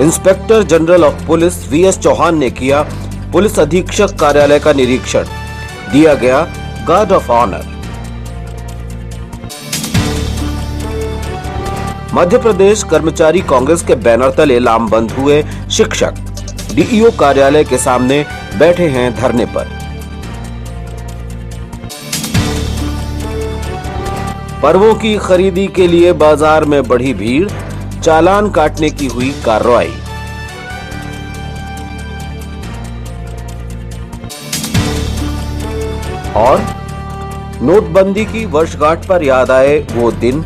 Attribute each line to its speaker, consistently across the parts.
Speaker 1: Inspector general of police VS Chauhan ने किया police अधीक्षक कार्यालय का निरीक्षण, दिया गया guard of honour. Madhya Pradesh कर्मचारी कांग्रेस के बैनर तले लामबंद हुए शिक्षक, डीईओ कार्यालय के सामने बैठे हैं धरने पर। पर्वों की खरीदी के लिए बाजार में बढ़ी भीड़, चालान काटने की हुई कार्रवाई। और नोटबंदी की वर्षगांठ पर याद आए वो दिन,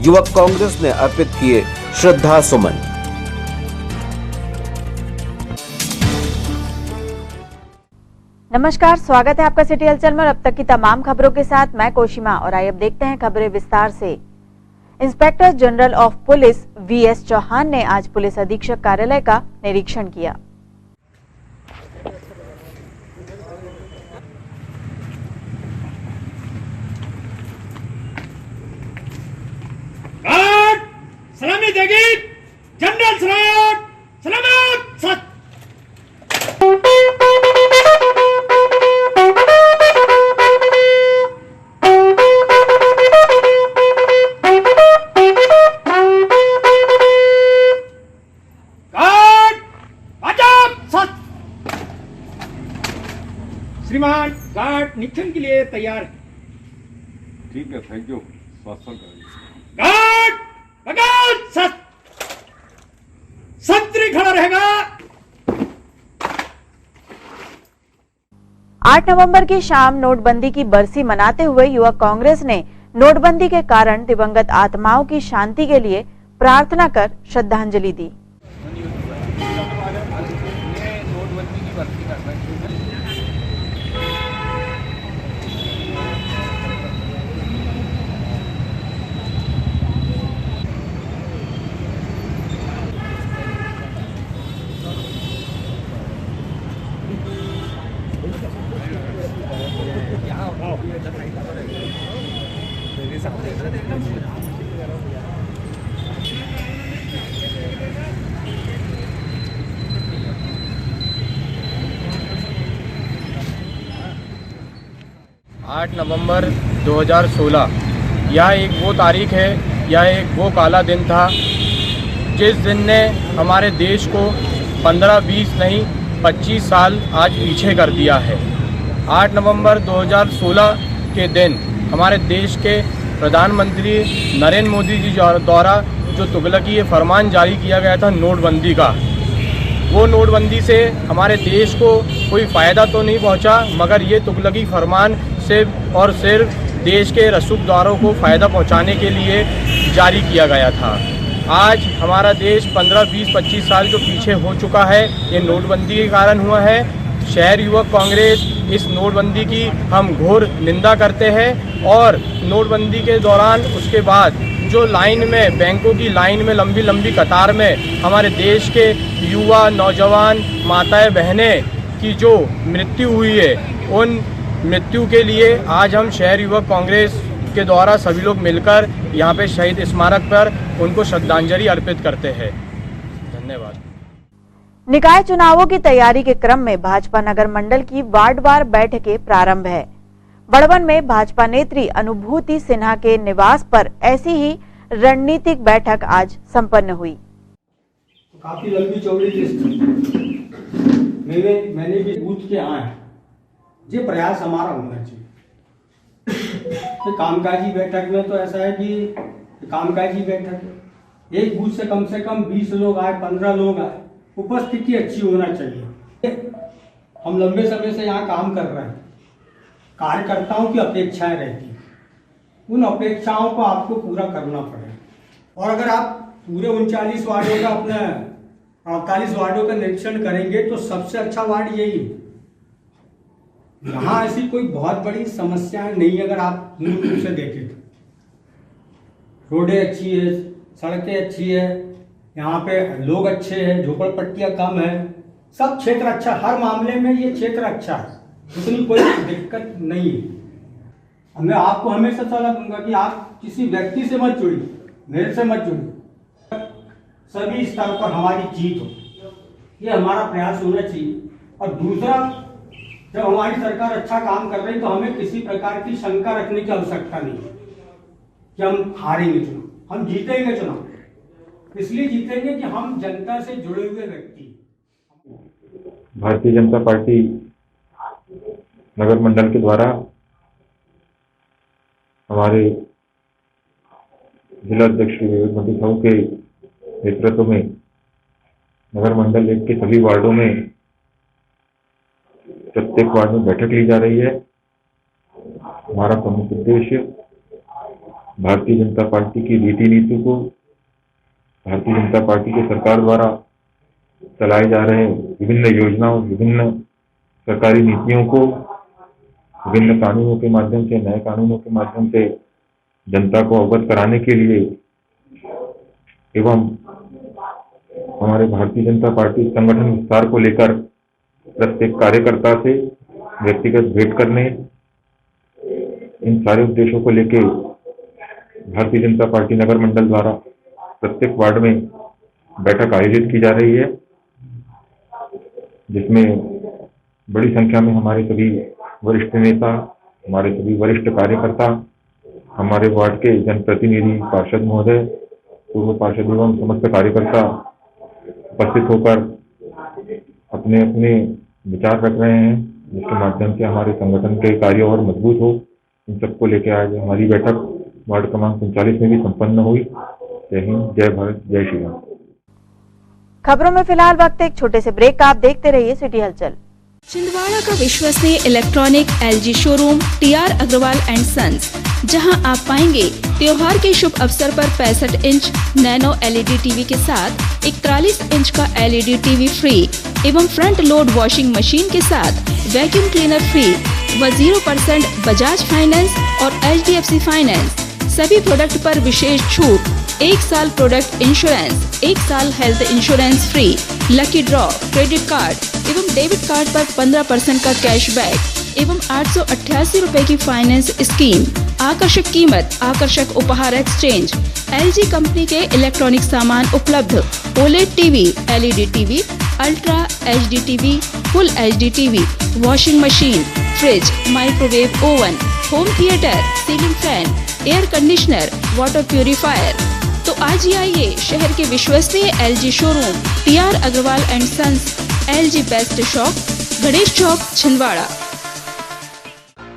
Speaker 1: युवक कांग्रेस ने अर्पित किए श्रद्धा सुमन।
Speaker 2: नमस्कार, स्वागत है आपका सिटी हलचल में। अब तक की तमाम खबरों के साथ मैं कोशिमा और आइए अब देखते हैं खबरें विस्तार से। Inspector general of police VS Chauhan ने आज पुलिस अधीक्षक कार्यालय का निरीक्षण किया।
Speaker 3: सलामी देगी जनरल सलाम, सलामत सत। 7 श्रीमान गार्ड निरीक्षण के लिए तैयार है।
Speaker 4: ठीक है, थैंक यू। स्वास्थ्य करेंगे।
Speaker 3: गार्ड बगल संतरी खड़ा रहेगा।
Speaker 2: 8 नवंबर की शाम नोटबंदी की बरसी मनाते हुए युवक कांग्रेस ने नोटबंदी के कारण दिवंगत आत्माओं की शांति के लिए प्रार्थना कर श्रद्धांजलि दी।
Speaker 5: 8 नवंबर 2016 यह एक वो तारीख है, यह एक वो काला दिन था जिस दिन ने हमारे देश को 15-20 नहीं 25 साल आज पीछे कर दिया है। 8 नवंबर 2016 के दिन हमारे देश के प्रधानमंत्री नरेंद्र मोदी जी द्वारा जो तुगलकी फरमान जारी किया गया था नोटबंदी का, वो नोटबंदी से हमारे देश को कोई फ़ायदा तो नहीं पहुंचा, मगर ये तुगलकी फरमान सिर्फ और सिर्फ देश के रसूखदारों को फ़ायदा पहुंचाने के लिए जारी किया गया था। आज हमारा देश 15-20-25 साल जो पीछे हो चुका है, ये नोटबंदी के कारण हुआ है। शहर युवक कांग्रेस इस नोटबंदी की हम घोर निंदा करते हैं और नोटबंदी के दौरान उसके बाद जो लाइन में, बैंकों की लाइन में लंबी लंबी कतार में हमारे देश के युवा, नौजवान, माताएं, बहनें की जो मृत्यु हुई है, उन मृत्यु के लिए आज हम शहर युवक कांग्रेस के द्वारा सभी लोग मिलकर यहाँ पे शहीद स्मारक पर उनको श्रद्धांजलि अर्पित करते हैं। धन्यवाद।
Speaker 2: निकाय चुनावों की तैयारी के क्रम में भाजपा नगर मंडल की वार्डवार बैठकें प्रारंभ है। बड़वन में भाजपा नेत्री अनुभूति सिन्हा के निवास पर ऐसी ही रणनीतिक बैठक आज संपन्न हुई।
Speaker 6: काफी लंबी चौड़ी लिस्ट मैंने भी बूथ के आए, ये प्रयास हमारा होना चाहिए। तो कामकाजी बैठक में तो ऐसा है कि कामकाजी बैठक एक बूथ से कम 20 लोग आए, 15 लोग आए, उपस्थिति अच्छी होना चाहिए। हम लंबे समय से यहाँ काम कर रहे हैं, कार्यकर्ताओं की अपेक्षाएं रहती, उन अपेक्षाओं को आपको पूरा करना पड़ेगा। और अगर आप पूरे 39 वार्डों का, अपने 48 वार्डों का निरीक्षण करेंगे तो सबसे अच्छा वार्ड यही है। यहाँ ऐसी कोई बहुत बड़ी समस्याएं नहीं, अगर आप मूल रूप से देखें तो रोडें अच्छी है, सड़कें अच्छी है, यहाँ पे लोग अच्छे हैं, झोपड़पट्टियाँ कम है, सब क्षेत्र अच्छा, हर मामले में ये क्षेत्र अच्छा है, इतनी कोई दिक्कत नहीं है। मैं आपको हमेशा सलाह दूंगा कि आप किसी व्यक्ति से मत जुड़िए, मेरे से मत जुड़िए। सभी स्तर पर हमारी जीत हो, ये हमारा प्रयास होना चाहिए। और दूसरा, जब हमारी सरकार अच्छा काम कर रही तो हमें किसी प्रकार की शंका रखने की आवश्यकता नहीं है कि हम हारेंगे चुनाव, हम जीतेंगे चुनाव। इसलिए जीतेंगे कि हम जनता से जुड़े हुए व्यक्ति।
Speaker 7: भारतीय जनता पार्टी नगर मंडल के द्वारा हमारे जिला अध्यक्ष श्री विवेक मती साहू के नेतृत्व में नगर मंडल 1 के सभी वार्डों में प्रत्येक वार्ड में बैठक ली जा रही है। हमारा प्रमुख उद्देश्य भारतीय जनता पार्टी की रीति नीति को, भारतीय जनता पार्टी के सरकार द्वारा चलाए जा रहे विभिन्न योजनाओं, विभिन्न सरकारी नीतियों को विभिन्न कानूनों के माध्यम से, नए कानूनों के माध्यम से जनता को अवगत कराने के लिए एवं हमारे भारतीय जनता पार्टी संगठन विस्तार को लेकर प्रत्येक कार्यकर्ता से व्यक्तिगत भेंट करने, इन सारे उद्देश्यों को लेकर भारतीय जनता पार्टी नगर मंडल द्वारा प्रत्येक वार्ड में बैठक आयोजित की जा रही है, जिसमें बड़ी संख्या में हमारे सभी वरिष्ठ नेता, हमारे सभी वरिष्ठ कार्यकर्ता, हमारे वार्ड के जनप्रतिनिधि, पार्षद महोदय, पूर्व पार्षद एवं समस्त कार्यकर्ता उपस्थित होकर अपने अपने विचार रख रहे हैं, जिसके माध्यम से हमारे संगठन के कार्य और मजबूत हो। इन सबको लेकर आज हमारी बैठक वार्ड क्रमांक 39 में भी संपन्न हुई। जय हिंद, जय भारत, जय श्री राम।
Speaker 2: खबरों में फिलहाल वक्त एक छोटे से ब्रेक का, आप देखते रहिए सिटी हलचल।
Speaker 8: छिंदवाड़ा का विश्वसनीय electronic LG showroom TR Agarwal and sons, जहां आप पाएंगे त्योहार के शुभ अवसर पर 65 इंच नैनो LED टीवी के साथ 41 इंच का LED टीवी फ्री एवं फ्रंट लोड वॉशिंग मशीन के साथ वैक्यूम क्लीनर फ्री व 0% बजाज फाइनेंस और HDFC फाइनेंस। सभी प्रोडक्ट पर विशेष छूट, 1 साल प्रोडक्ट इंश्योरेंस, 1 साल health insurance free, lucky draw, credit card एवं डेबिट कार्ड पर 15% का कैशबैक एवं 888 रुपए की फाइनेंस स्कीम। आकर्षक कीमत, आकर्षक उपहार एक्सचेंज। LG कंपनी के इलेक्ट्रॉनिक सामान उपलब्ध। OLED TV, LED TV, ultra HD TV, full HD TV, washing machine, fridge, microwave oven, home theatre, ceiling fan, air conditioner, water purifier. तो आज ही आइए शहर के विश्वसनीय LG showroom TR Agarwal and sons, LG best shop, Ganesh Chowk, Chhindwara.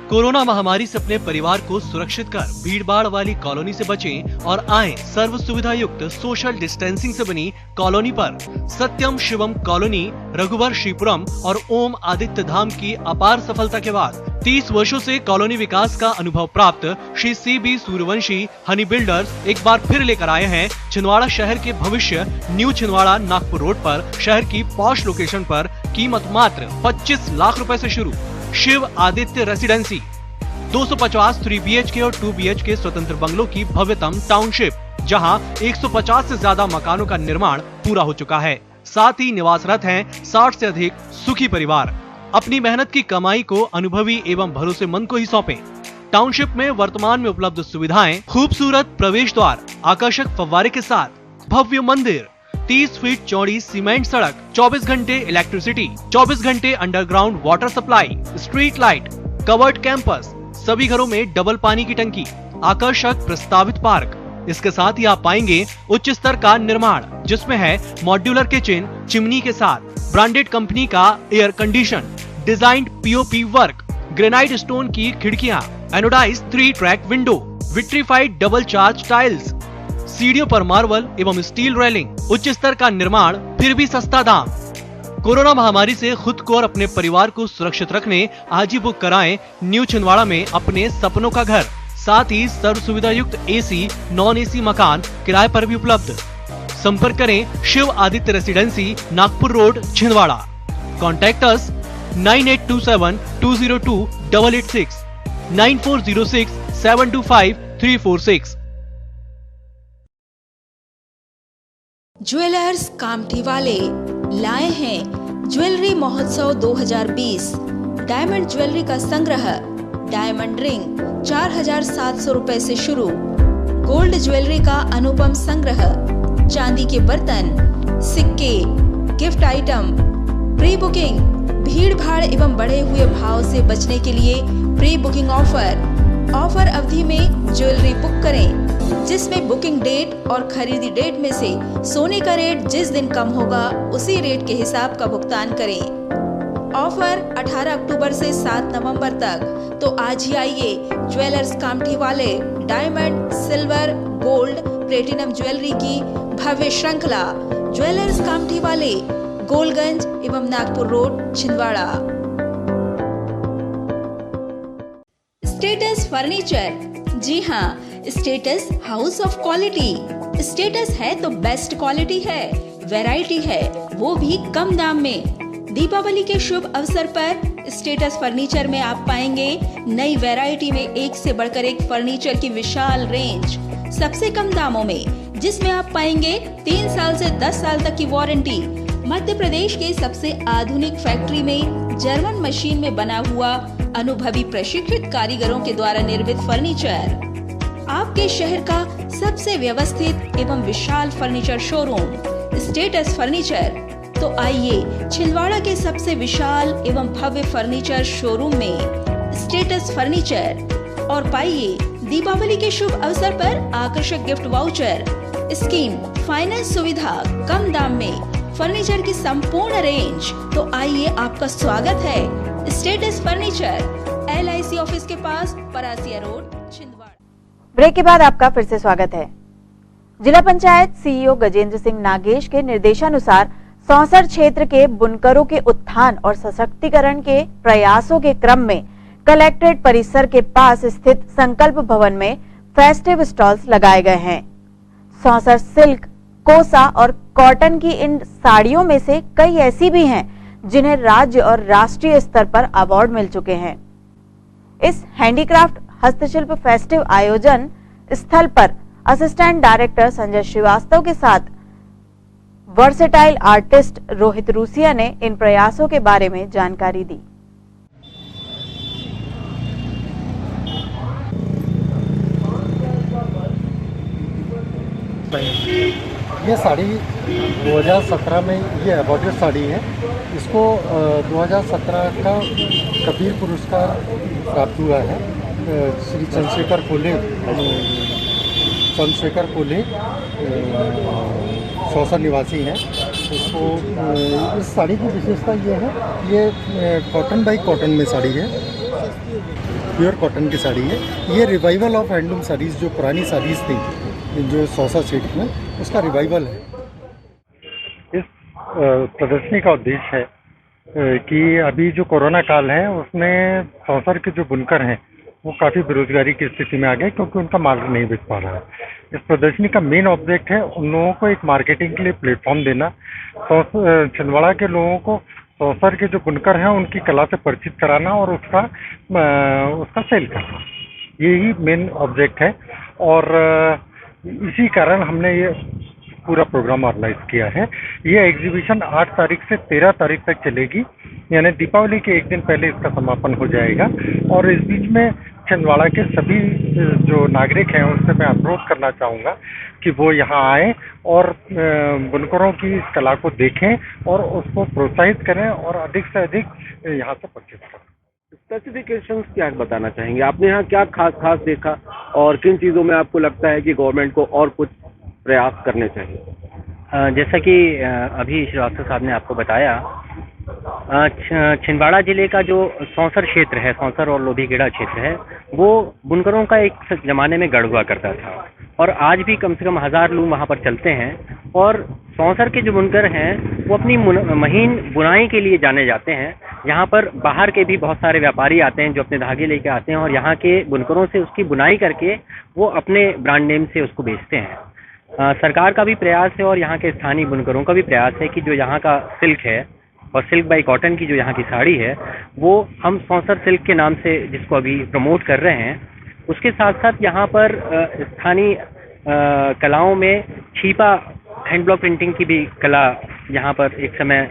Speaker 9: Corona महामारी से अपने परिवार को सुरक्षित कर भीड़भाड़ वाली कॉलोनी से बचें और आएं सर्व सुविधा युक्त सोशल डिस्टेंसिंग से बनी कॉलोनी पर। सत्यम शिवम कॉलोनी, रघुवर श्रीपुरम और ओम आदित्य धाम की अपार सफलता के बाद 30 वर्षों से कॉलोनी विकास का अनुभव प्राप्त श्री CB सूर्यवंशी हनी बिल्डर्स एक बार फिर लेकर आए हैं छिंदवाड़ा शहर के भविष्य न्यू छिंदवाड़ा नागपुर रोड पर शहर की पॉश लोकेशन पर। कीमत मात्र 25 लाख रुपए से शुरू। शिव आदित्य रेसिडेंसी, 250 3 BHK और 2 BHK स्वतंत्र बंगलों की भव्यतम टाउनशिप, जहां 150 से ज्यादा मकानों का निर्माण पूरा हो चुका है। साथ ही निवासरत हैं 60 से अधिक सुखी परिवार। अपनी मेहनत की कमाई को अनुभवी एवं भरोसेमंद को ही सौंपें। टाउनशिप में वर्तमान में उपलब्ध सुविधाएं: खूबसूरत प्रवेश द्वार, आकर्षक फव्वारे के साथ भव्य मंदिर, 30 फीट चौड़ी सीमेंट सड़क, 24 घंटे इलेक्ट्रिसिटी, 24 घंटे underground water supply, street light, covered campus, सभी घरों में डबल पानी की टंकी, आकर्षक प्रस्तावित पार्क। इसके साथ ही आप पाएंगे उच्च स्तर का निर्माण, जिसमें है मॉड्यूलर किचन, चिमनी के साथ ब्रांडेड कंपनी का air condition, designed POP work, granite stone की खिड़कियां, anodise 3 track window, vitrified double charge tiles, सीढ़ियों पर मार्बल एवं स्टील रेलिंग, उच्च स्तर का निर्माण, फिर भी सस्ता दाम। कोरोना महामारी से खुद को और अपने परिवार को सुरक्षित रखने आज ही बुक कराएं न्यू छिंदवाड़ा में अपने सपनों का घर। साथ ही सर्व सुविधा युक्त AC, नॉन AC मकान किराए पर भी उपलब्ध। संपर्क करें Shiv Aditya residency, Nagpur road, Chhindwara. Contact us 9827 202 886, 9406 725 346।
Speaker 8: Jewellers Kamthi वाले लाए हैं ज्वेलरी महोत्सव 2020। डायमंड ज्वेलरी का संग्रह, डायमंड रिंग 4700 रुपए से शुरू, गोल्ड ज्वेलरी का अनुपम संग्रह, चांदी चांदी के बर्तन, सिक्के, गिफ्ट आइटम, प्री बुकिंग, भीड़ भाड़ एवं बढ़े हुए भाव से बचने के लिए प्री बुकिंग ऑफर अवधि में ज्वेलरी बुक करें, जिसमें बुकिंग डेट और खरीदी डेट में से सोने का रेट जिस दिन कम होगा उसी रेट के हिसाब का भुगतान करें। ऑफर 18 अक्टूबर से 7 नवंबर तक। तो आज ही आइए ज्वेलर्स कामठी वाले diamond, silver, gold, platinum jewellery की भव्य श्रृंखला ज्वेलर्स कामठी वाले, गोलगंज एवं Nagpur road, Chhindwara. Status furniture. जी हाँ, status house of quality. Status है तो बेस्ट क्वालिटी है, वैरायटी है, वो भी कम दाम में। दीपावली के शुभ अवसर पर स्टेटस फर्नीचर में आप पाएंगे नई वैरायटी में एक से बढ़कर एक फर्नीचर की विशाल रेंज, सबसे कम दामों में, जिसमें आप पाएंगे 3 साल से 10 साल तक की वारंटी। मध्य प्रदेश के सबसे आधुनिक फैक्ट्री में जर्मन मशीन में बना हुआ अनुभवी प्रशिक्षित कारीगरों के द्वारा निर्मित फर्नीचर। आपके शहर का सबसे व्यवस्थित एवं विशाल फर्नीचर शोरूम स्टेटस फर्नीचर। तो आइए छिंदवाड़ा के सबसे विशाल एवं भव्य फर्नीचर शोरूम में स्टेटस फर्नीचर और पाइए दीपावली के शुभ अवसर पर आकर्षक गिफ्ट वाउचर, स्कीम, फाइनेंस सुविधा, कम दाम में फर्नीचर की संपूर्ण रेंज। तो आइए, आपका स्वागत है स्टेटस फर्नीचर, LIC ऑफिस के पास, परासिया रोड, छिंदवाड़ा।
Speaker 2: ब्रेक के बाद आपका फिर से स्वागत है। जिला पंचायत CEO गजेंद्र सिंह नागेश के निर्देशानुसार सौंसर क्षेत्र के बुनकरों के उत्थान और सशक्तिकरण के प्रयासों के क्रम में कलेक्ट्रेट परिसर के पास स्थित संकल्प भवन में फेस्टिव स्टॉल्स लगाए गए हैं। सौंसर सिल्क, कोसा और कॉटन की इन साड़ियों में से कई ऐसी भी हैं जिन्हें राज्य और राष्ट्रीय स्तर पर अवार्ड मिल चुके हैं। इस हैंडीक्राफ्ट हस्तशिल्प फेस्टिव आयोजन स्थल पर असिस्टेंट डायरेक्टर संजय श्रीवास्तव के साथ वर्सेटाइल आर्टिस्ट रोहित रूसिया ने इन प्रयासों के बारे में जानकारी दी।
Speaker 10: ये साड़ी 2017 में ये अवॉर्डेड साड़ी है। इसको 2017 का कबीर पुरस्कार प्राप्त हुआ है। श्री चंद्रशेखर कोल्हे सौंसर निवासी हैं। इसको इस साड़ी की विशेषता ये है, ये कॉटन बाई कॉटन में साड़ी है, प्योर कॉटन की साड़ी है। ये रिवाइवल ऑफ हैंडलूम साड़ीज़, जो पुरानी साड़ीज़ थी जो सौंसर क्षेत्र में, उसका रिवाइवल है। इस प्रदर्शनी का उद्देश्य है कि अभी जो कोरोना काल है उसमें सौंसर के जो बुनकर हैं वो काफ़ी बेरोजगारी की स्थिति में आ गए, क्योंकि उनका माल नहीं बिक पा रहा है। इस प्रदर्शनी का मेन ऑब्जेक्ट है उन लोगों को एक मार्केटिंग के लिए प्लेटफॉर्म देना, छिंदवाड़ा के लोगों को सौंसर के जो बुनकर हैं उनकी कला से परिचित कराना और उसका सेल करना, यही मेन ऑब्जेक्ट है। और इसी कारण हमने ये पूरा प्रोग्राम ऑर्गेनाइज किया है। ये एग्जीबिशन 8 तारीख से 13 तारीख तक चलेगी, यानी दीपावली के एक दिन पहले इसका समापन हो जाएगा। और इस बीच में छिंदवाड़ा के सभी जो नागरिक हैं उनसे मैं अनुरोध करना चाहूँगा कि वो यहाँ आएँ और बुनकरों की इस कला को देखें और उसको प्रोत्साहित करें और अधिक से अधिक यहाँ से परचेज करें।
Speaker 11: स्पेसिफिकेशंस क्या बताना चाहेंगे? आपने यहाँ क्या खास देखा और किन चीज़ों में आपको लगता है कि गवर्नमेंट को और कुछ प्रयास करने चाहिए?
Speaker 12: जैसा कि अभी श्रीवास्तव साहब ने आपको बताया, छिंदवाड़ा जिले का जो सौंसर क्षेत्र है, सौंसर और लोधीगेड़ा क्षेत्र है, वो बुनकरों का एक ज़माने में गढ़ हुआ करता था और आज भी कम से कम 1000 लोग वहाँ पर चलते हैं। और सौंसर के जो बुनकर हैं वो अपनी महीन बुनाई के लिए जाने जाते हैं। यहाँ पर बाहर के भी बहुत सारे व्यापारी आते हैं जो अपने धागे लेके आते हैं और यहाँ के बुनकरों से उसकी बुनाई करके वो अपने ब्रांड नेम से उसको बेचते हैं। सरकार का भी प्रयास है और यहाँ के स्थानीय बुनकरों का भी प्रयास है कि जो यहाँ का सिल्क है और सिल्क बाई कॉटन की जो यहाँ की साड़ी है वो हम सौंसर सिल्क के नाम से जिसको अभी प्रमोट कर रहे हैं, उसके साथ साथ यहाँ पर स्थानीय कलाओं में छिपा हैंड ब्लॉक प्रिंटिंग की भी कला यहाँ पर एक समय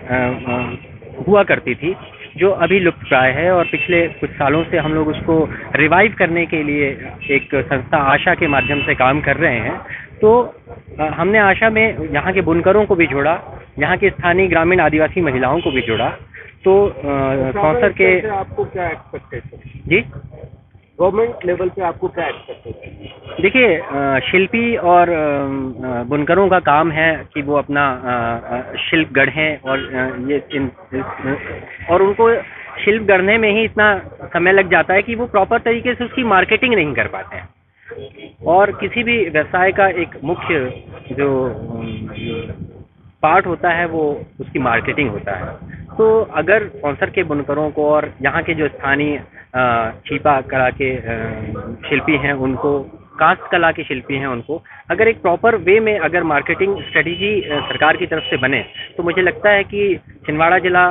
Speaker 12: हुआ करती थी, जो अभी लुप्त प्राय है। और पिछले कुछ सालों से हम लोग उसको रिवाइव करने के लिए एक संस्था आशा के माध्यम से काम कर रहे हैं। तो हमने आशा में यहाँ के बुनकरों को भी जोड़ा, यहाँ के स्थानीय ग्रामीण आदिवासी महिलाओं को भी जोड़ा। तो सौंसर के
Speaker 11: आपको क्या एक्सपेक्टेशन
Speaker 12: जी
Speaker 11: गवर्नमेंट लेवल पे आपको क्या एक्सपेक्टेशन?
Speaker 12: देखिए, शिल्पी और बुनकरों का काम है कि वो अपना शिल्प गढ़ें और और उनको शिल्प गढ़ने में ही इतना समय लग जाता है कि वो प्रॉपर तरीके से उसकी मार्केटिंग नहीं कर पाते हैं। और किसी भी व्यवसाय का एक मुख्य जो पार्ट होता है वो उसकी मार्केटिंग होता है। तो अगर सौंसर के बुनकरों को और यहाँ के जो स्थानीय छिपा कला के शिल्पी हैं उनको, कास्ट कला के शिल्पी हैं उनको, अगर एक प्रॉपर वे में अगर मार्केटिंग स्ट्रेटेजी सरकार की तरफ से बने तो मुझे लगता है कि छिंदवाड़ा जिला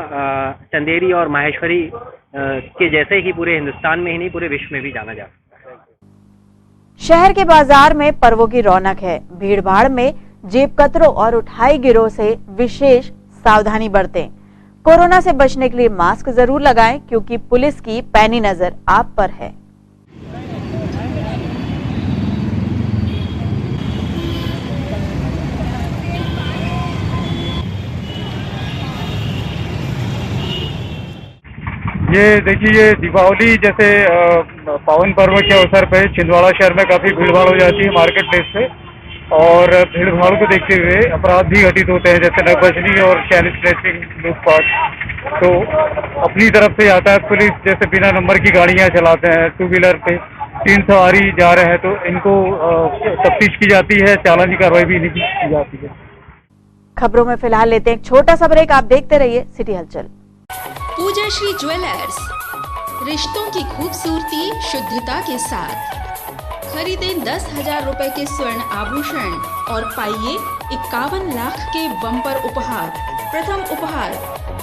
Speaker 12: चंदेरी और माहेश्वरी के जैसे ही पूरे हिंदुस्तान में ही नहीं पूरे विश्व में भी जाना जा सकता है।
Speaker 2: शहर के बाजार में पर्वों की रौनक है। भीड़ भाड़ में जेब कतरों और उठाई गिरोह से विशेष सावधानी बरतें। कोरोना से बचने के लिए मास्क जरूर लगाएं क्योंकि पुलिस की पैनी नजर आप पर है।
Speaker 13: ये देखिए, ये दीपावली जैसे पावन पर्व के अवसर पे छिंदवाड़ा शहर में काफ़ी भीड़भाड़ हो जाती है मार्केट प्लेस पे, और भीड़भाड़ को देखते हुए अपराध भी घटित होते हैं जैसे नकबजनी और चैन स्नैचिंग, लूटपाट। तो अपनी तरफ से यातायात पुलिस जैसे बिना नंबर की गाड़ियां चलाते हैं, 2 व्हीलर पे 3 सवारी जा रहे हैं तो इनको तफ्तीश की जाती है, चालानी कार्रवाई भी नहीं की जाती है।
Speaker 2: खबरों में फिलहाल लेते हैं एक छोटा सा ब्रेक। आप देखते रहिए सिटी हलचल।
Speaker 8: पूजा श्री ज्वेलर्स, रिश्तों की खूबसूरती शुद्धता के साथ। खरीदें 10,000 रुपए के स्वर्ण आभूषण और पाइए 51 लाख के बम्पर उपहार। प्रथम उपहार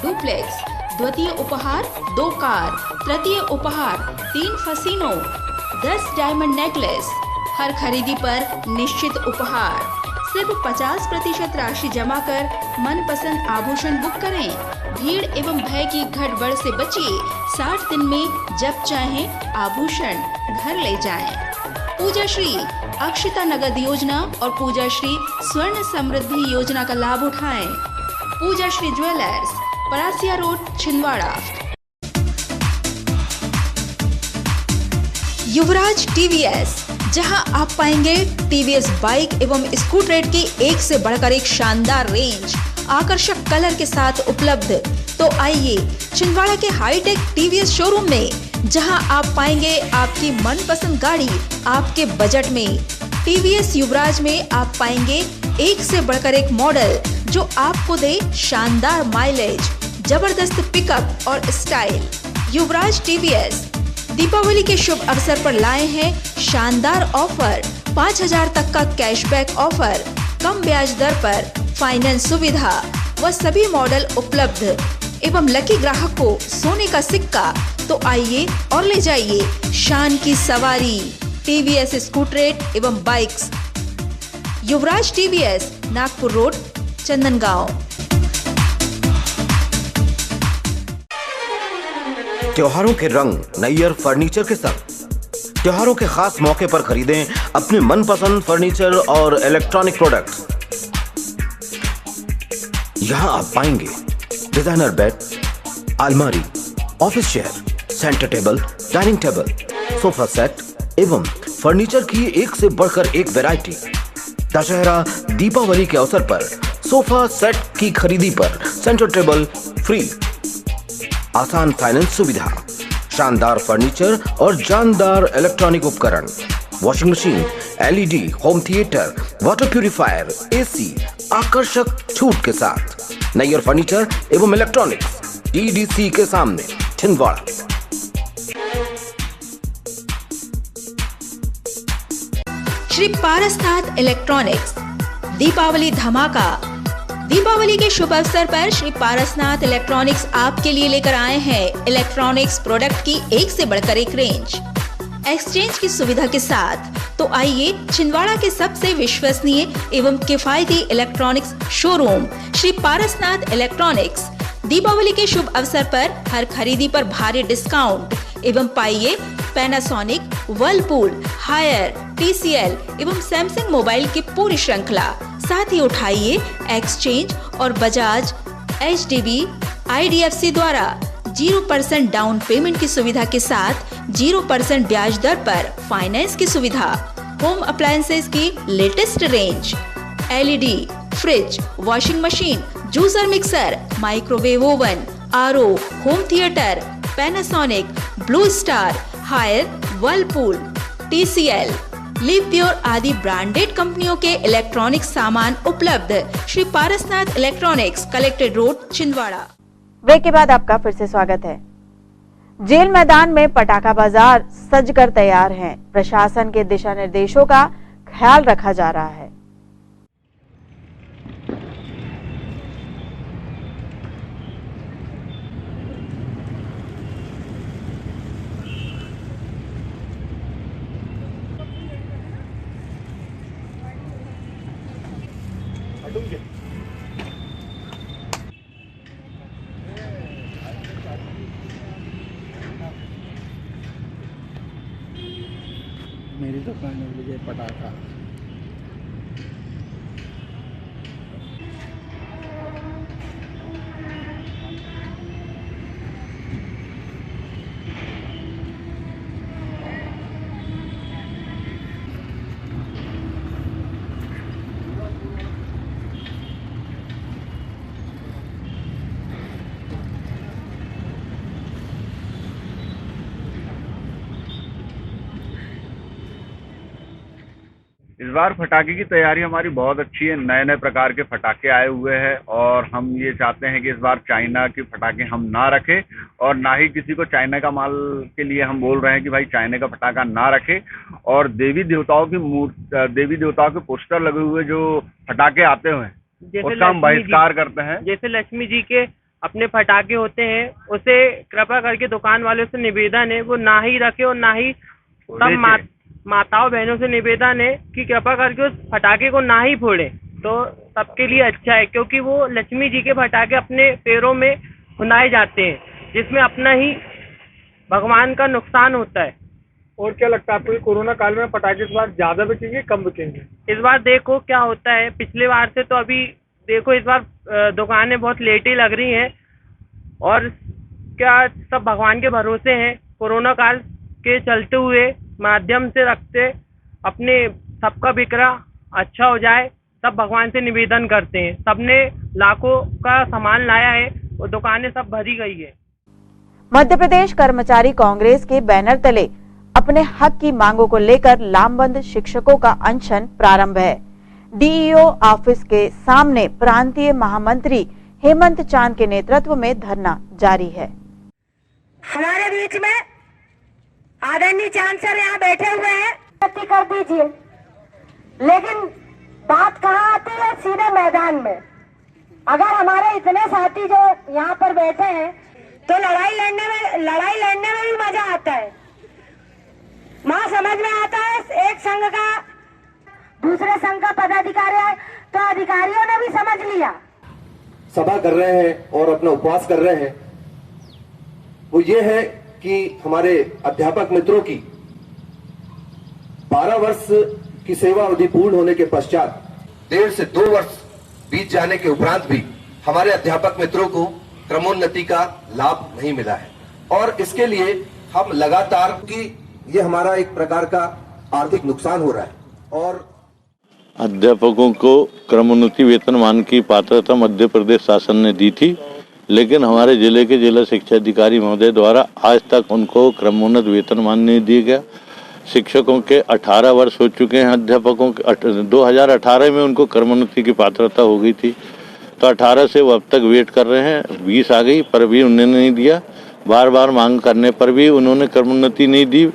Speaker 8: डुप्लेक्स, द्वितीय उपहार 2 कार, तृतीय उपहार 3 फसीनो, 10 डायमंड नेकलेस। हर खरीदी पर निश्चित उपहार। सिर्फ 50% राशि जमा कर मनपसंद आभूषण बुक करें। भीड़ एवं भय की गड़बड़ से बचिए। 60 दिन में जब चाहें आभूषण घर ले जाएं। पूजा श्री अक्षता नगद योजना और पूजा श्री स्वर्ण समृद्धि योजना का लाभ उठाएं। पूजा श्री ज्वेलर्स, परासिया रोड, छिंदवाड़ा। युवराज टीवीएस, जहां आप पाएंगे टीवीएस बाइक एवं स्कूटर की एक से बढ़कर एक शानदार रेंज आकर्षक कलर के साथ उपलब्ध। तो आइए छिंदवाड़ा के हाईटेक टीवीएस शोरूम में, जहां आप पाएंगे आपकी मनपसंद गाड़ी आपके बजट में। टीवीएस युवराज में आप पाएंगे एक से बढ़कर एक मॉडल जो आपको दे शानदार माइलेज, जबरदस्त पिकअप और स्टाइल। युवराज टीवीएस दीपावली के शुभ अवसर पर लाए हैं शानदार ऑफर। 5,000 तक का कैशबैक ऑफर, कम ब्याज दर पर फाइनेंस सुविधा व सभी मॉडल उपलब्ध एवं लकी ग्राहक को सोने का सिक्का। तो आइए और ले जाइए शान की सवारी। टीवीएस स्कूटरेट एवं बाइक्स। युवराज टीवीएस, नागपुर रोड, चंदनगांव।
Speaker 1: त्योहारों के रंग नैयर फर्नीचर के संग। त्योहारों के खास मौके पर खरीदें अपने मनपसंद फर्नीचर और इलेक्ट्रॉनिक प्रोडक्ट्स। यहां आप पाएंगे डिजाइनर बेड, अलमारी, office chair, centre table, dining table, sofa set एवं फर्नीचर की एक से बढ़कर एक वैरायटी। दशहरा दीपावली के अवसर पर सोफा सेट की खरीदी पर सेंटर टेबल फ्री। आसान फाइनेंस सुविधा, शानदार फर्नीचर और जानदार इलेक्ट्रॉनिक उपकरण, washing machine, LED, home theatre, water purifier, AC आकर्षक छूट के साथ। नैयर फर्नीचर एवं इलेक्ट्रॉनिक्स, डीडीसी के सामने, छिंदवाड़ा।
Speaker 8: श्री पारसनाथ इलेक्ट्रॉनिक्स दीपावली धमाका। दीपावली के शुभ अवसर पर श्री पारसनाथ इलेक्ट्रॉनिक्स आपके लिए लेकर आए हैं इलेक्ट्रॉनिक्स प्रोडक्ट की एक से बढ़कर एक रेंज, एक्सचेंज की सुविधा के साथ। तो आइए छिंदवाड़ा के सबसे विश्वसनीय एवं किफायती electronics showroom Shri Parasnath electronics Deepawali के शुभ अवसर पर हर खरीदी पर भारी डिस्काउंट एवं पाइए पैनासोनिक, वर्लपूल, हायर, TCL एवं सैमसंग मोबाइल की पूरी श्रृंखला। साथ ही उठाइए एक्सचेंज और बजाज, HDB, IDFC द्वारा 0% डाउन पेमेंट की सुविधा के साथ 0% ब्याज दर पर फाइनेंस की सुविधा। होम अप्लायंसेज की latest range, LED, fridge, washing machine, juicer mixer, microwave oven, RO, home theatre, Panasonic, Blue Star, Haier, Whirlpool, TCL, Livpure आदि ब्रांडेड कंपनियों के इलेक्ट्रॉनिक सामान उपलब्ध। Shri Parasnath electronics, collected road, Chhindwara.
Speaker 2: Break के बाद आपका फिर से स्वागत है। जेल मैदान में पटाखा बाजार सजकर तैयार हैं। प्रशासन के दिशा निर्देशों का ख्याल रखा जा रहा है।
Speaker 6: मेरी दुकान में विजय पटाखा।
Speaker 14: इस बार पटाखे की तैयारी हमारी बहुत अच्छी है। नए नए प्रकार के पटाखे आए हुए हैं और हम ये चाहते हैं कि इस बार चाइना के पटाखे हम ना रखें और ना ही किसी को चाइना का माल के लिए हम बोल रहे हैं कि भाई चाइना का पटाखा ना रखें। और देवी देवताओं के पोस्टर लगे हुए जो पटाखे आते हुए उसका हम बहिष्कार करते हैं।
Speaker 15: जैसे लक्ष्मी जी के अपने पटाखे होते हैं, उसे कृपा करके दुकान वालों से निवेदन है वो ना ही रखे और ना ही सब माताओं बहनों से निवेदन है कि कृपा करके उस पटाखे को ना ही फोड़ें, तो सबके लिए अच्छा है। क्योंकि वो लक्ष्मी जी के पटाखे अपने पैरों में भुनाए जाते हैं, जिसमें अपना ही भगवान का नुकसान होता है।
Speaker 13: और क्या लगता है आपको कोरोना काल में पटाखे इस बार ज्यादा बिकेंगे कम बिकेंगे?
Speaker 15: इस बार देखो क्या होता है। पिछले बार से तो अभी देखो इस बार दुकानें बहुत लेट ही लग रही हैं और क्या सब भगवान के भरोसे हैं। कोरोना काल के चलते हुए माध्यम से रखते अपने सबका बिक्रा अच्छा हो जाए, सब भगवान से निवेदन करते हैं। सबने लाखों का सामान लाया है और दुकानें सब भरी गई है।
Speaker 2: मध्य प्रदेश कर्मचारी कांग्रेस के बैनर तले अपने हक की मांगों को लेकर लामबंद शिक्षकों का अनशन प्रारंभ है। DEO ऑफिस के सामने प्रांतीय महामंत्री हेमंत चांद के नेतृत्व में धरना जारी है।
Speaker 16: हमारे बीच में आदरणीय चांद सर यहाँ बैठे हुए हैं, कर दीजिए। लेकिन बात कहाँ आती है? सीधे मैदान में। अगर हमारे इतने साथी जो यहाँ पर बैठे हैं तो लड़ाई लड़ने में भी मजा आता है। वहाँ समझ में आता है एक संघ का दूसरे संघ का पदाधिकारी है तो अधिकारियों ने भी समझ लिया।
Speaker 17: सभा कर रहे हैं और अपना उपवास कर रहे हैं, वो ये है कि हमारे अध्यापक मित्रों की 12 वर्ष की सेवा अवधि पूर्ण होने के पश्चात 1.5 से 2 वर्ष बीत जाने के उपरांत भी हमारे अध्यापक मित्रों को क्रमोन्नति का लाभ नहीं मिला है और इसके लिए हम लगातार कि ये हमारा एक प्रकार का आर्थिक नुकसान हो रहा है। और
Speaker 18: अध्यापकों को क्रमोन्नति वेतनमान की पात्रता मध्य प्रदेश शासन ने दी थी, लेकिन हमारे जिले के जिला शिक्षा अधिकारी महोदय द्वारा आज तक उनको क्रमोन्नत वेतनमान नहीं दिया गया। शिक्षकों के 18 वर्ष हो चुके हैं, अध्यापकों के 2018 में उनको क्रमोन्नति की पात्रता हो गई थी, तो 18 से वो अब तक वेट कर रहे हैं। 20 आ गई पर भी उन्होंने नहीं दिया। बार बार मांग करने पर भी उन्होंने क्रमोन्नति नहीं दी।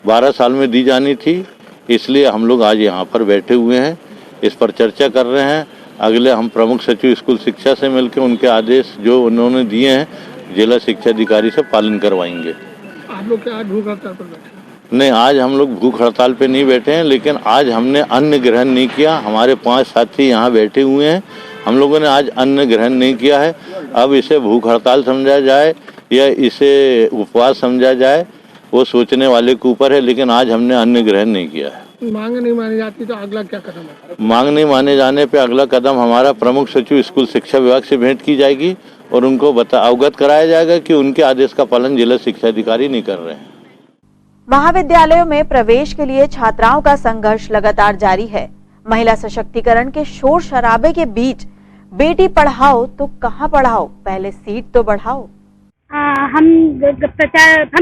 Speaker 18: 12 साल में दी जानी थी, इसलिए हम लोग आज यहाँ पर बैठे हुए हैं, इस पर चर्चा कर रहे हैं। अगले हम प्रमुख सचिव स्कूल शिक्षा से मिलकर उनके आदेश जो उन्होंने दिए हैं जिला शिक्षा अधिकारी से पालन करवाएंगे।
Speaker 13: आप लोग क्या आज भूख हड़ताल पर बैठे?
Speaker 18: नहीं, आज हम लोग भूख हड़ताल पे नहीं बैठे हैं, लेकिन आज हमने अन्न ग्रहण नहीं किया। हमारे 5 साथी यहाँ बैठे हुए हैं, हम लोगों ने आज अन्न ग्रहण नहीं किया है। अब इसे भूख हड़ताल समझा जाए या इसे उपवास समझा जाए वो सोचने वाले के ऊपर है, लेकिन आज हमने अन्न ग्रहण नहीं किया है।
Speaker 19: मांग नहीं मानी जाती तो अगला क्या कदम है?
Speaker 18: मांग नहीं माने जाने पे अगला कदम हमारा प्रमुख सचिव स्कूल शिक्षा विभाग से भेंट की जाएगी और उनको अवगत कराया जाएगा कि उनके आदेश का पालन जिला शिक्षा अधिकारी नहीं कर रहे हैं।
Speaker 2: महाविद्यालयों में प्रवेश के लिए छात्राओं का संघर्ष लगातार जारी है। महिला सशक्तिकरण के शोर शराबे के बीच बेटी पढ़ाओ तो कहाँ पढ़ाओ, पहले सीट तो बढ़ाओ।
Speaker 20: हम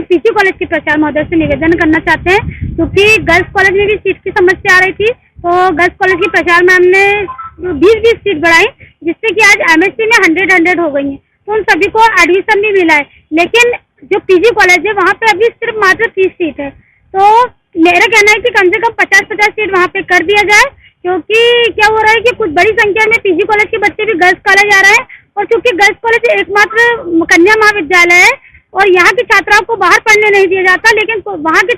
Speaker 20: पीजी कॉलेज के प्रचार महोदय से निवेदन करना चाहते हैं, क्योंकि गर्ल्स कॉलेज में भी सीट की समस्या आ रही थी, तो गर्ल्स कॉलेज की प्रचार मैम ने 20-20 सीट बढ़ाई, जिससे कि आज एमएससी में 100 हो गई है, तो उन सभी को एडमिशन भी मिला है। लेकिन जो पीजी कॉलेज है वहाँ पे अभी सिर्फ मात्र 30 सीट है, तो मेरा कहना है कि कम से कम 50-50 सीट वहाँ पे कर दिया जाए, क्योंकि क्या हो रहा है कि कुछ बड़ी संख्या में पीजी कॉलेज के बच्चे भी गर्ल्स कॉलेज आ रहे हैं, और चूंकि गर्ल्स कॉलेज एकमात्र कन्या महाविद्यालय है और यहाँ की छात्राओं को बाहर पढ़ने नहीं दिया जाता, लेकिन वहाँ की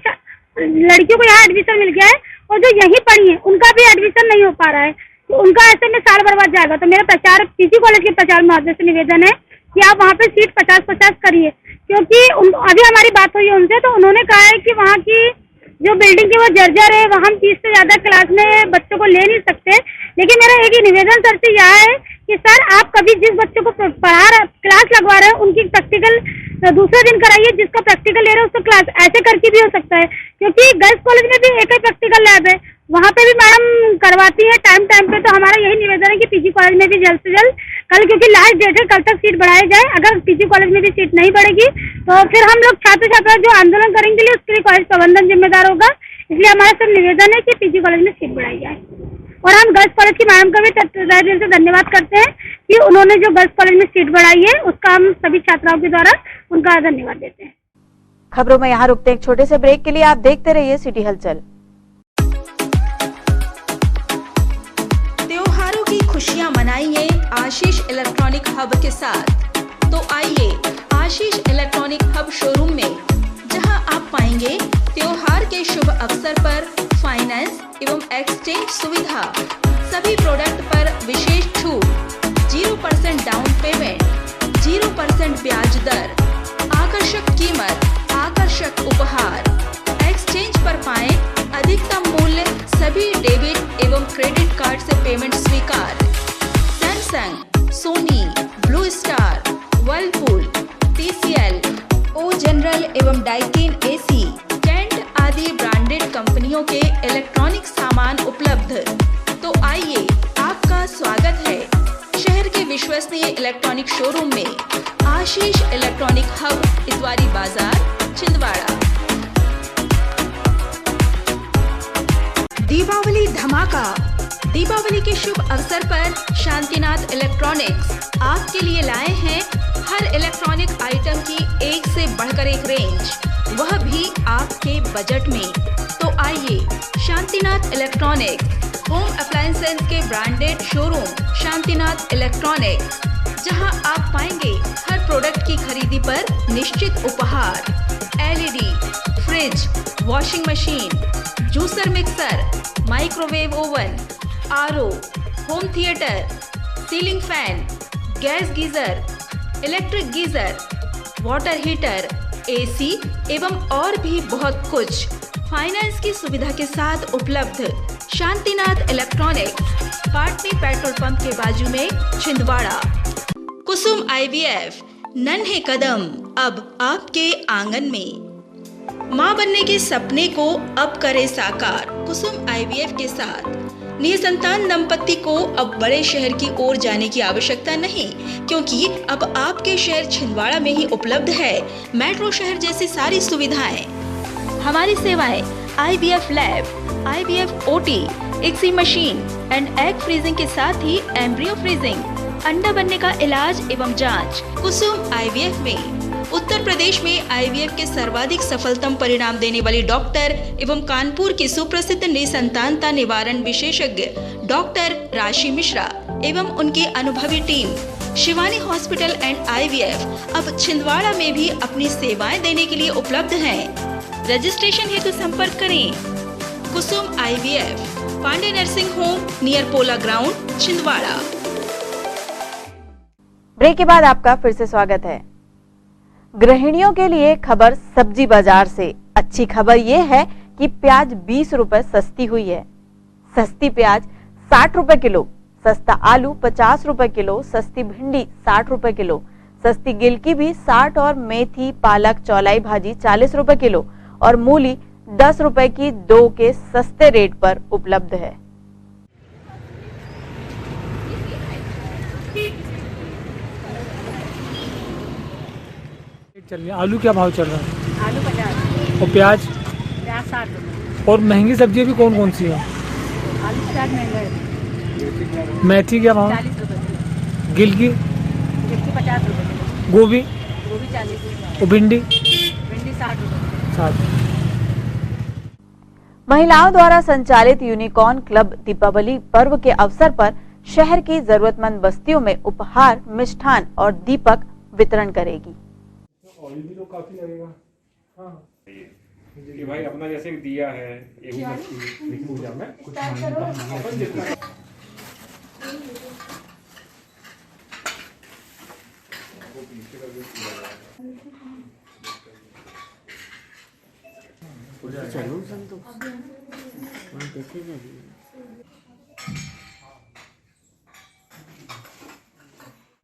Speaker 20: लड़कियों को यहाँ एडमिशन मिल गया है और जो यहीं पढ़ी है उनका भी एडमिशन नहीं हो पा रहा है, तो उनका ऐसे में साल बर्बाद जाएगा। तो मेरा प्रचार पीजी कॉलेज के प्रचार महोदय से निवेदन है कि आप वहाँ पे सीट 50-50 करिए, क्योंकि अभी हमारी बात हुई है उनसे, तो उन्होंने कहा है कि वहाँ की जो बिल्डिंग की वो जर्जर है, वहाँ हम 30 से ज्यादा क्लास में बच्चों को ले नहीं सकते। लेकिन मेरा एक ही निवेदन सर से यह है कि सर आप कभी जिस बच्चों को क्लास लगवा रहे हैं उनकी प्रैक्टिकल दूसरे दिन कराइए, जिसका प्रैक्टिकल ले रहे हैं उसको क्लास ऐसे करके भी हो सकता है, क्योंकि गर्ल्स कॉलेज में भी एक ही प्रैक्टिकल लैब है, वहाँ पे भी मैडम करवाती है टाइम पे। तो हमारा यही निवेदन है कि पीजी कॉलेज में भी जल्द से जल्द, कल क्योंकि लास्ट डेट है, कल तक सीट बढ़ाई जाए। अगर पीजी कॉलेज में भी सीट नहीं बढ़ेगी तो फिर हम लोग छात्र छात्रा जो आंदोलन करेंगे उसके लिए कॉलेज प्रबंधन जिम्मेदार होगा। इसलिए हमारा सिर्फ निवेदन है कि पीजी कॉलेज में सीट बढ़ाई जाए। और हम गर्ल्स कॉलेज की मैडम का भी तहे दिल से धन्यवाद करते हैं कि उन्होंने जो गर्ल्स कॉलेज में सीट बढ़ाई है उसका हम सभी छात्राओं के द्वारा उनका धन्यवाद देते हैं।
Speaker 2: खबरों में यहाँ रुकते हैं एक छोटे से ब्रेक के लिए। आप देखते रहिए सिटी हलचल।
Speaker 8: त्योहारों की खुशियां मनाइए आशीष इलेक्ट्रॉनिक हब के साथ। तो आइए आशीष इलेक्ट्रॉनिक हब शोरूम में, जहां आप पाएंगे त्योहार के शुभ अवसर पर फाइनेंस एवं एक्सचेंज सुविधा, सभी प्रोडक्ट पर विशेष छूट, 0% डाउन पेमेंट, 0% ब्याज दर, आकर्षक कीमत, आकर्षक उपहार, एक्सचेंज पर पाएं अधिकतम मूल्य, सभी डेबिट एवं क्रेडिट कार्ड से पेमेंट स्वीकार। Samsung, Sony, Blue Star, Whirlpool, TCL, O General एवं डाइकिन AC, कैंट आदि ब्रांडेड कंपनियों के इलेक्ट्रॉनिक सामान उपलब्ध। तो आइए, आपका स्वागत है शहर के विश्वसनीय इलेक्ट्रॉनिक शोरूम में, आशीष इलेक्ट्रॉनिक हब, इतवारी बाजार, छिंदवाड़ा। दीपावली धमाका। दीपावली के शुभ अवसर पर शांतिनाथ इलेक्ट्रॉनिक्स आपके लिए लाए हैं हर इलेक्ट्रॉनिक आइटम की एक से बढ़कर एक रेंज, वह भी आपके बजट में। तो आइए, शांतिनाथ इलेक्ट्रॉनिक्स, होम अप्लायंसेस के ब्रांडेड शोरूम शांतिनाथ इलेक्ट्रॉनिक्स, जहां आप पाएंगे हर प्रोडक्ट की खरीदी पर निश्चित उपहार, LED, fridge, washing machine, juicer mixer, microwave oven, RO, home theatre, ceiling fan, gas geyser, electric geyser, water heater, AC एवं और भी बहुत कुछ फाइनेंस की सुविधा के साथ उपलब्ध। Shantinath electronics, Patni petrol pump के बाजू में, छिंदवाड़ा। कुसुम IVF, नन्हे कदम अब आपके आंगन में। मां बनने के सपने को अब करे साकार कुसुम IVF के साथ। निसंतान दंपति को अब बड़े शहर की ओर जाने की आवश्यकता नहीं, क्योंकि अब आपके शहर छिंदवाड़ा में ही उपलब्ध है मेट्रो शहर जैसी सारी सुविधाएं। हमारी सेवाएं IVF lab, IVF OT, ICSI machine and egg freezing के साथ ही एम्ब्रियो फ्रीजिंग, अंडा बनने का इलाज एवं जांच। कुसुम IVF में उत्तर प्रदेश में IVF के सर्वाधिक सफलतम परिणाम देने वाली डॉक्टर एवं कानपुर की सुप्रसिद्ध निसंतानता निवारण विशेषज्ञ डॉक्टर राशि मिश्रा एवं उनकी अनुभवी team Shivani hospital and IVF अब छिंदवाड़ा में भी अपनी सेवाएं देने के लिए उपलब्ध हैं। रजिस्ट्रेशन हेतु संपर्क करें Kusum IVF, Pande nursing home, near Pola ground, Chhindwara.
Speaker 2: Break के बाद आपका फिर से स्वागत है। गृहिणियों के लिए खबर सब्जी बाजार से। अच्छी खबर ये है कि प्याज 20 रुपए सस्ती हुई है। सस्ती प्याज 60 रुपए किलो, सस्ता आलू 50 रुपए किलो, सस्ती भिंडी 60 रुपए किलो, सस्ती गिलकी भी 60 और मेथी, पालक, चौलाई भाजी 40 रुपए किलो और मूली 10 रुपए की 2 के सस्ते रेट पर उपलब्ध है।
Speaker 19: चल रही है। आलू क्या भाव चल रहा है?
Speaker 16: आलू 50
Speaker 19: और प्याज?
Speaker 16: 60 रुपए।
Speaker 19: और महंगी सब्जी भी कौन कौन सी है?
Speaker 16: आलू प्याज महंगा है।
Speaker 19: मेथी क्या भाव?
Speaker 16: 40 रुपए।
Speaker 19: गिलकी?
Speaker 16: गिलकी 50 रुपए।
Speaker 19: गोभी?
Speaker 16: गोभी 40 रुपए।
Speaker 19: और भिंडी?
Speaker 16: भिंडी 60 रुपए।
Speaker 19: 60।
Speaker 2: महिलाओं द्वारा संचालित यूनिकॉर्न क्लब दीपावली पर्व के अवसर पर शहर की जरूरतमंद बस्तियों में उपहार, मिष्ठान और दीपक वितरण करेगी।
Speaker 13: ऑयल भी तो काफी लगेगा। हाँ कि भाई अपना जैसे दिया है एक पूजा में कुछ अपन जितना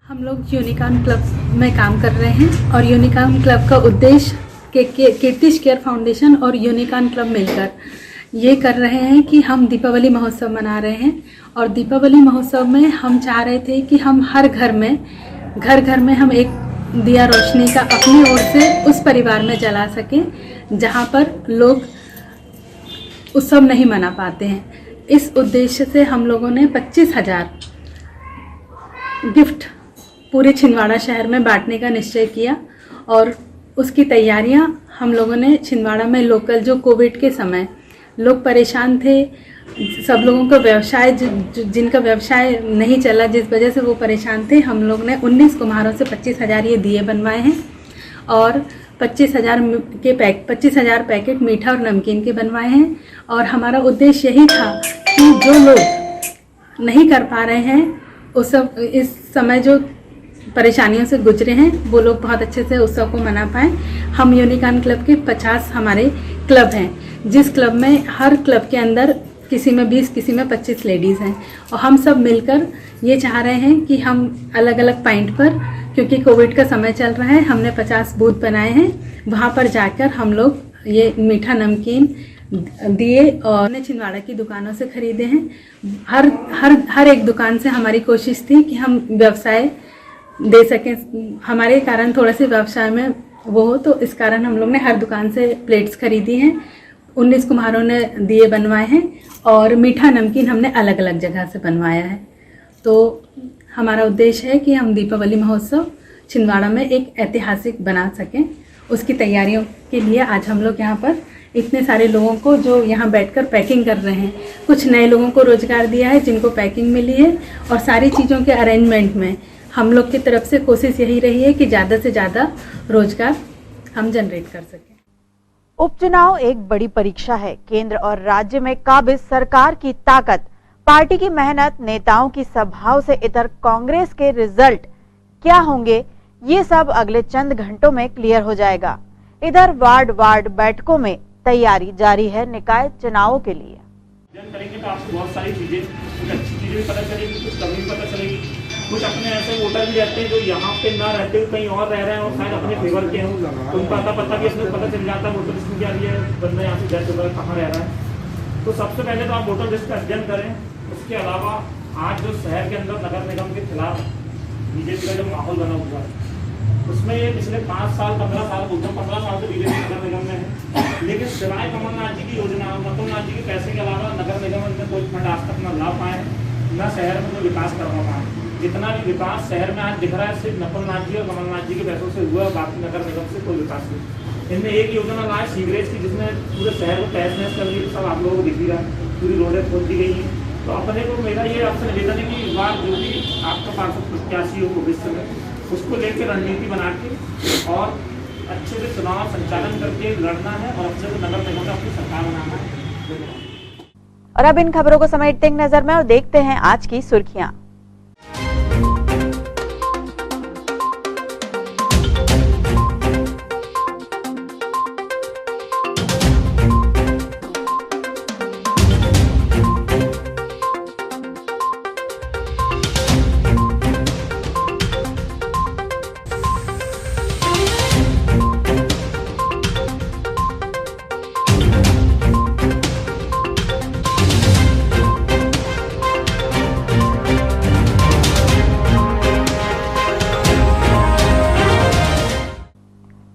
Speaker 21: हम लोग यूनिकॉर्न क्लब में काम कर रहे हैं और यूनिकॉर्न क्लब का उद्देश्य कीर्तिश केयर फाउंडेशन और यूनिकॉर्न क्लब मिलकर ये कर रहे हैं कि हम दीपावली महोत्सव मना रहे हैं। और दीपावली महोत्सव में हम चाह रहे थे कि हम हर घर में हम एक दिया रोशनी का अपनी ओर से उस परिवार में जला सकें जहाँ पर लोग उत्सव नहीं मना पाते हैं। इस उद्देश्य से हम लोगों ने 25,000 गिफ्ट पूरे छिंदवाड़ा शहर में बांटने का निश्चय किया और उसकी तैयारियां हम लोगों ने छिंदवाड़ा में लोकल जो कोविड के समय लोग परेशान थे, सब लोगों का व्यवसाय जिनका व्यवसाय नहीं चला जिस वजह से वो परेशान थे, हम लोग ने 19 कुम्हारों से 25,000 ये दिए बनवाए हैं और 25,000 पैकेट मीठा और नमकीन के बनवाए हैं। और हमारा उद्देश्य यही था कि जो लोग नहीं कर पा रहे हैं उस सब इस समय जो परेशानियों से गुजरे हैं वो लोग बहुत अच्छे से उत्सव को मना पाएँ। हम यूनिकॉर्न क्लब के 50 हमारे क्लब हैं, जिस क्लब में हर क्लब के अंदर किसी में 20 किसी में 25 लेडीज़ हैं और हम सब मिलकर ये चाह रहे हैं कि हम अलग अलग पॉइंट पर, क्योंकि कोविड का समय चल रहा है, हमने 50 बूथ बनाए हैं, वहाँ पर जाकर हम लोग ये मीठा नमकीन दिए और छिंदवाड़ा की दुकानों से खरीदे हैं। हर एक दुकान से हमारी कोशिश थी कि हम व्यवसाय दे सकें, हमारे कारण थोड़ा से व्यवसाय में वो हो, तो इस कारण हम लोग ने हर दुकान से प्लेट्स खरीदी हैं। 19 कुम्हारों ने दिए बनवाए हैं और मीठा नमकीन हमने अलग अलग जगह से बनवाया है। तो हमारा उद्देश्य है कि हम दीपावली महोत्सव छिंदवाड़ा में एक ऐतिहासिक बना सकें। उसकी तैयारियों के लिए आज हम लोग यहाँ पर इतने सारे लोगों को जो यहाँ बैठकर पैकिंग कर रहे हैं, कुछ नए लोगों को रोज़गार दिया है जिनको पैकिंग मिली है और सारी चीज़ों के अरेंजमेंट में हम लोग की तरफ से कोशिश यही रही है कि ज़्यादा से ज़्यादा रोजगार हम जनरेट कर सकें।
Speaker 2: उपचुनाव एक बड़ी परीक्षा है। केंद्र और राज्य में काबिज सरकार की ताकत, पार्टी की मेहनत, नेताओं की सभाओं से इतर कांग्रेस के रिजल्ट क्या होंगे, ये सब अगले चंद घंटों में क्लियर हो जाएगा। इधर वार्ड बैठकों में तैयारी जारी है निकाय चुनावों के लिए।
Speaker 3: करेंगे तो आपको बहुत सारी चीजें, कुछ अच्छी चीजें भी पता चलेगी, कुछ कमी भी पता चलेगी। कुछ अपने ऐसे वोटर भी रहते हैं जो यहाँ पे ना रहते हुए कहीं और रह रहे हैं और शायद अपने फेवर के हों, तो उनको पता भी इसमें पता चल जाता है वोटर लिस्ट में क्या दिया है, बंदा यहाँ से डेथ होकर कहाँ रह रहा है। तो सबसे पहले तो आप वोटर लिस्ट का अध्ययन करें। उसके अलावा आज जो शहर के अंदर नगर निगम के खिलाफ बीजेपी का जो माहौल बना हुआ है, उसमें ये पिछले 5 साल 15 साल बोलते हैं, 15 साल से बीजेपी नगर निगम में है, लेकिन सिवाय कमलनाथ जी की योजना, कमलनाथ जी के पैसे के अलावा नगर निगम में कोई फंड आज तक न ला पाए, न शहर में कोई विकास करवा पाए। जितना भी विकास शहर में आज दिख रहा है सिर्फ नकुलनाथ जी और कमलनाथ जी के पैसों से हुआ, बाकी नगर निगम से कोई विकास नहीं। इनमें एक योजना लाए सीवरेज की, जिसमें पूरे शहर को तहस नहस कर दी, सब आप लोगों को दिख ही रहा है, पूरी रोडें खोल दी गई हैं। तो अपने को मेरा ये आपसे निवेदन है कि इस बार जो भी आपका पार्षद प्रत्याशी हो भविष्य में, उसको लेकर रणनीति बना के और अच्छे से चुनाव संचालन करके लड़ना है और अच्छे से नगर निगम का अपनी सरकार बनाना है।
Speaker 2: और अब इन खबरों को समेटते हैं नजर में और देखते हैं आज की सुर्खियां।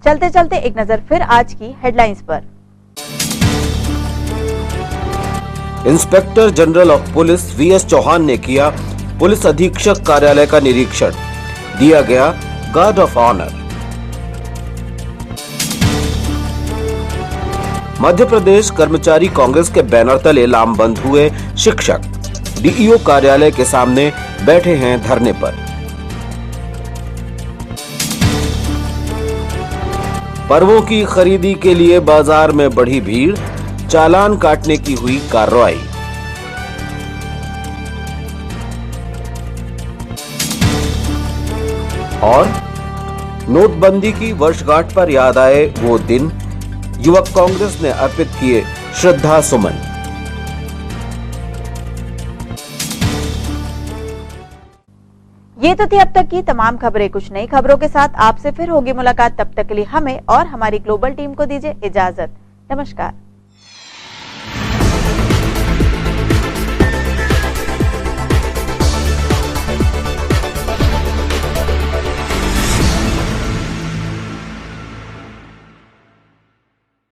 Speaker 2: चलते चलते एक नजर फिर आज की हेडलाइंस पर।
Speaker 1: Inspector general of police VS Chauhan ने किया पुलिस अधीक्षक कार्यालय का निरीक्षण, दिया गया guard of honour. Madhya Pradesh कर्मचारी कांग्रेस के बैनर तले लामबंद हुए शिक्षक, डीईओ कार्यालय के सामने बैठे हैं धरने पर। पर्वों की खरीदी के लिए बाजार में बढ़ी भीड़, चालान काटने की हुई कार्रवाई। और नोटबंदी की वर्षगांठ पर याद आए वो दिन, युवक कांग्रेस ने अर्पित किए श्रद्धा सुमन।
Speaker 2: ये तो थी अब तक की तमाम खबरें। कुछ नई खबरों के साथ आपसे फिर होगी मुलाकात। तब तक के लिए हमें और हमारी ग्लोबल टीम को दीजिए इजाजत। नमस्कार।